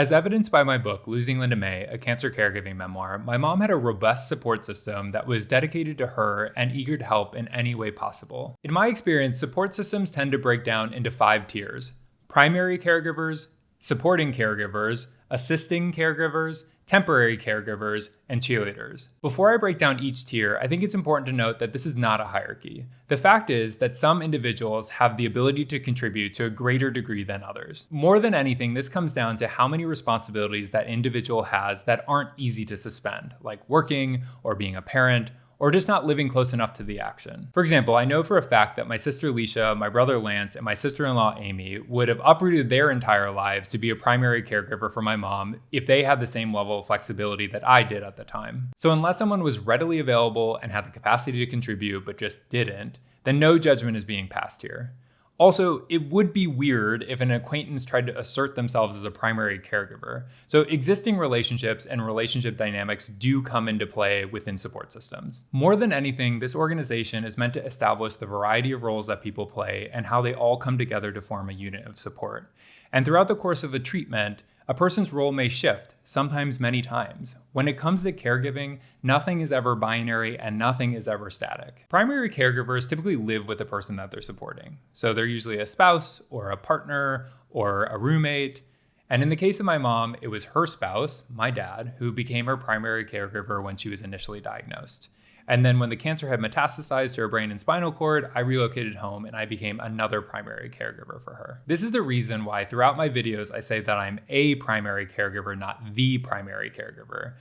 As evidenced by my book, Losing Linda May, a cancer caregiving memoir, my mom had a robust support system that was dedicated to her and eager to help in any way possible. In my experience, support systems tend to break down into 5 tiers: primary caregivers, supporting caregivers, assisting caregivers, temporary caregivers, and cheerleaders. Before I break down each tier, I think it's important to note that this is not a hierarchy. The fact is that some individuals have the ability to contribute to a greater degree than others. More than anything, this comes down to how many responsibilities that individual has that aren't easy to suspend, like working or being a parent, or just not living close enough to the action. For example, I know for a fact that my sister Alicia, my brother Lance, and my sister-in-law Amy would have uprooted their entire lives to be a primary caregiver for my mom if they had the same level of flexibility that I did at the time. So unless someone was readily available and had the capacity to contribute but just didn't, then no judgment is being passed here. Also, it would be weird if an acquaintance tried to assert themselves as a primary caregiver. So existing relationships and relationship dynamics do come into play within support systems. More than anything, this organization is meant to establish the variety of roles that people play and how they all come together to form a unit of support. And throughout the course of a treatment, a person's role may shift, sometimes many times. When it comes to caregiving, nothing is ever binary and nothing is ever static. Primary caregivers typically live with the person that they're supporting. So they're usually a spouse or a partner or a roommate. And in the case of my mom, it was her spouse, my dad, who became her primary caregiver when she was initially diagnosed. And then when the cancer had metastasized to her brain and spinal cord, I relocated home and I became another primary caregiver for her. This is the reason why throughout my videos, I say that I'm a primary caregiver, not the primary caregiver.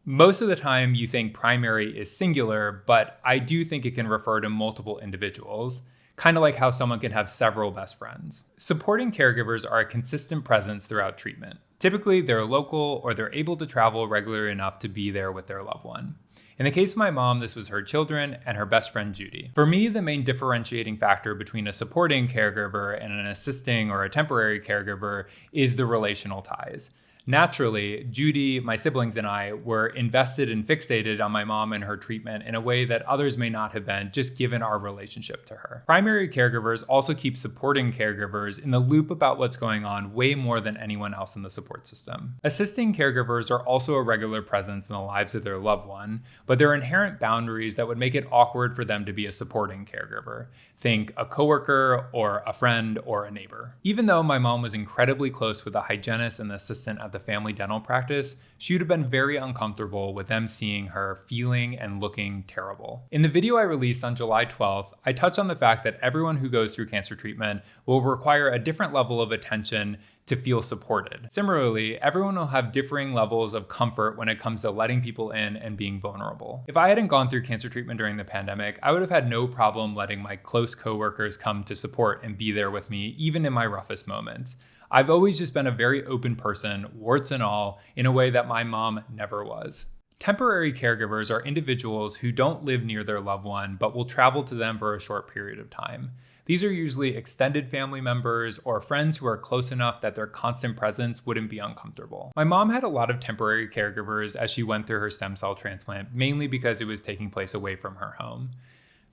Most of the time you think primary is singular, but I do think it can refer to multiple individuals, kind of like how someone can have several best friends. Supporting caregivers are a consistent presence throughout treatment. Typically, they're local or they're able to travel regularly enough to be there with their loved one. In the case of my mom, this was her children and her best friend, Judy. For me, the main differentiating factor between a supporting caregiver and an assisting or a temporary caregiver is the relational ties. Naturally, Judy, my siblings, and I were invested and fixated on my mom and her treatment in a way that others may not have been, just given our relationship to her. Primary caregivers also keep supporting caregivers in the loop about what's going on way more than anyone else in the support system. Assisting caregivers are also a regular presence in the lives of their loved one, but there are inherent boundaries that would make it awkward for them to be a supporting caregiver. Think a coworker or a friend or a neighbor. Even though my mom was incredibly close with a hygienist and assistant at the family dental practice, she would have been very uncomfortable with them seeing her feeling and looking terrible. In the video I released on July 12th, I touched on the fact that everyone who goes through cancer treatment will require a different level of attention to feel supported. Similarly, everyone will have differing levels of comfort when it comes to letting people in and being vulnerable. If I hadn't gone through cancer treatment during the pandemic, I would have had no problem letting my close coworkers come to support and be there with me, even in my roughest moments. I've always just been a very open person, warts and all, in a way that my mom never was. Temporary caregivers are individuals who don't live near their loved one, but will travel to them for a short period of time. These are usually extended family members or friends who are close enough that their constant presence wouldn't be uncomfortable. My mom had a lot of temporary caregivers as she went through her stem cell transplant, mainly because it was taking place away from her home.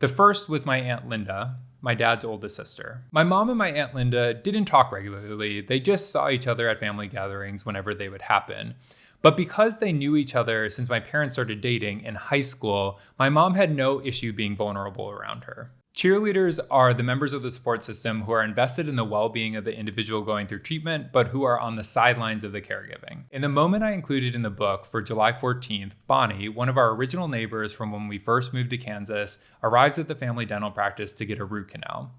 The first was my Aunt Linda, my dad's oldest sister. My mom and my Aunt Linda didn't talk regularly. They just saw each other at family gatherings whenever they would happen. But because they knew each other since my parents started dating in high school, my mom had no issue being vulnerable around her. Cheerleaders are the members of the support system who are invested in the well-being of the individual going through treatment, but who are on the sidelines of the caregiving. In the moment I included in the book for July 14th, Bonnie, one of our original neighbors from when we first moved to Kansas, arrives at the family dental practice to get a root canal.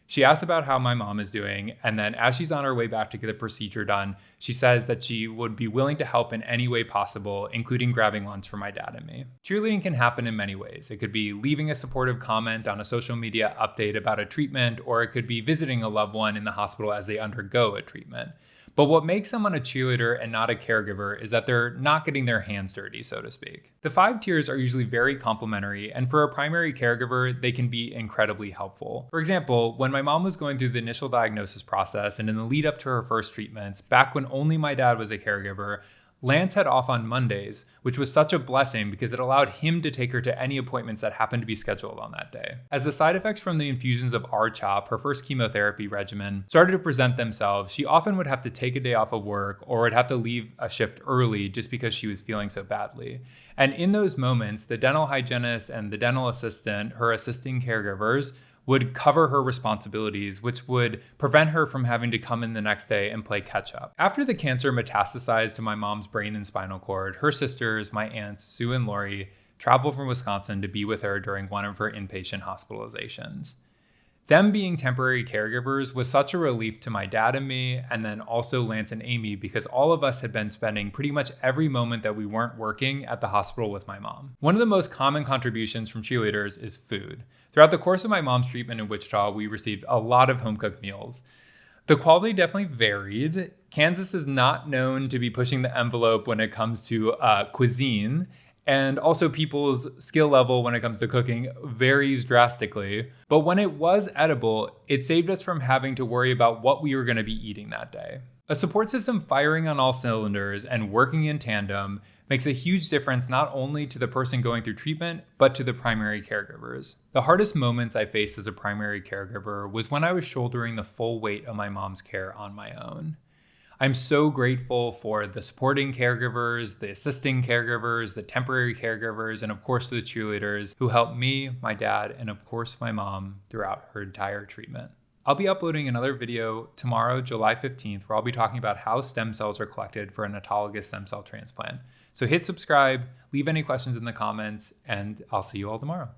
She asks about how my mom is doing, and then as she's on her way back to get the procedure done, she says that she would be willing to help in any way possible, including grabbing lunch for my dad and me. Cheerleading can happen in many ways. It could be leaving a supportive comment on a social media update about a treatment, or it could be visiting a loved one in the hospital as they undergo a treatment. But what makes someone a cheerleader and not a caregiver is that they're not getting their hands dirty, so to speak. The 5 tiers are usually very complementary, and for a primary caregiver, they can be incredibly helpful. For example, when my mom was going through the initial diagnosis process and in the lead up to her first treatments, back when only my dad was a caregiver, Lance had off on Mondays, which was such a blessing because it allowed him to take her to any appointments that happened to be scheduled on that day. As the side effects from the infusions of R-CHOP, her first chemotherapy regimen, started to present themselves, she often would have to take a day off of work or would have to leave a shift early just because she was feeling so badly. And in those moments, the dental hygienist and the dental assistant, her assisting caregivers, would cover her responsibilities, which would prevent her from having to come in the next day and play catch up. After the cancer metastasized to my mom's brain and spinal cord, her sisters, my aunts, Sue and Lori, traveled from Wisconsin to be with her during one of her inpatient hospitalizations. Them being temporary caregivers was such a relief to my dad and me, and then also Lance and Amy, because all of us had been spending pretty much every moment that we weren't working at the hospital with my mom. One of the most common contributions from cheerleaders is food. Throughout the course of my mom's treatment in Wichita, we received a lot of home-cooked meals. The quality definitely varied. Kansas is not known to be pushing the envelope when it comes to cuisine, and also people's skill level when it comes to cooking varies drastically. But when it was edible, it saved us from having to worry about what we were going to be eating that day. A support system firing on all cylinders and working in tandem makes a huge difference not only to the person going through treatment, but to the primary caregivers. The hardest moments I faced as a primary caregiver was when I was shouldering the full weight of my mom's care on my own. I'm so grateful for the supporting caregivers, the assisting caregivers, the temporary caregivers, and of course the cheerleaders who helped me, my dad, and of course my mom throughout her entire treatment. I'll be uploading another video tomorrow, July 15th, where I'll be talking about how stem cells are collected for an autologous stem cell transplant. So hit subscribe, leave any questions in the comments, and I'll see you all tomorrow.